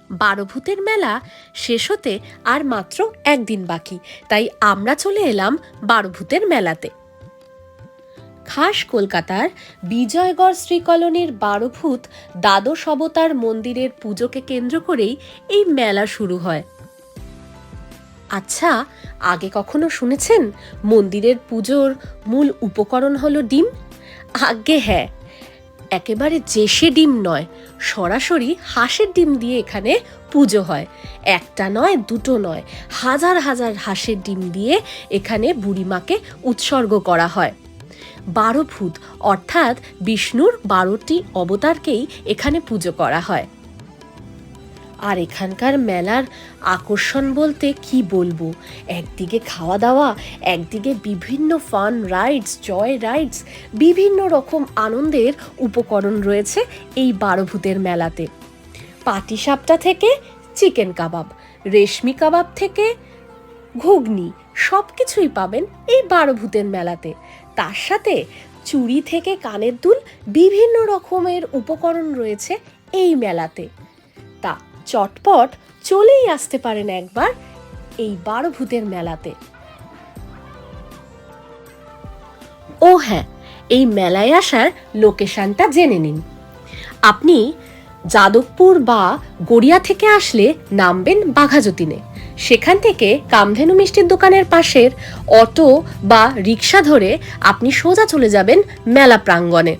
বারোভূতের মেলা শেষ হতে আর মাত্র একদিন বাকি, তাই আমরা চলে এলাম বারোভূতের মেলাতে। খাস কলকাতার বিজয়গড় শ্রীকলোনির বারোভূত দ্বাদশ অবতার মন্দিরের পুজোকে কেন্দ্র করেই এই মেলা শুরু হয়। আচ্ছা, আগে কখনো শুনেছেন মন্দিরের পুজোর মূল উপকরণ হলো ডিম? আজ্ঞে হ্যাঁ, একেবারে জেসে ডিম নয়, সরাসরি হাঁসের ডিম দিয়ে এখানে পুজো হয়। একটা নয়, দুটো নয়, হাজার হাজার হাঁসের ডিম দিয়ে এখানে বুড়িমাকে উৎসর্গ করা হয়। বারোভূত অর্থাৎ বিষ্ণুর 12টি অবতারকেই এখানে পুজো করা হয়। আর এখানকার মেলার আকর্ষণ বলতে কি বলবো, একদিকে খাওয়া দাওয়া, একদিকে বিভিন্ন ফান রাইডস, জয় রাইডস, বিভিন্ন রকম আনন্দের উপকরণ রয়েছে এই বারোভূতের মেলাতে। পাটিসাপটা থেকে চিকেন কাবাব, রেশমি কাবাব থেকে ঘুগনি, সব কিছুই পাবেন এই বারোভূতের মেলাতে। তার সাথে চুড়ি থেকে কানের দুল, বিভিন্ন রকমের উপকরণ রয়েছে এই মেলাতে। তা চটপট চলেই আসতে পারেন একবার এই বারোভূতের মেলাতে। ও হ্যাঁ, এই মেলায় আসার লোকেশনটা জেনে নিন। আপনি যাদবপুর বা গড়িয়া থেকে আসলে নামবেন বাঘাযতীনে। সেখান থেকে কামধেনু মিষ্টির দোকানের পাশের অটো বা রিক্সা ধরে আপনি সোজা চলে যাবেন মেলা প্রাঙ্গণে।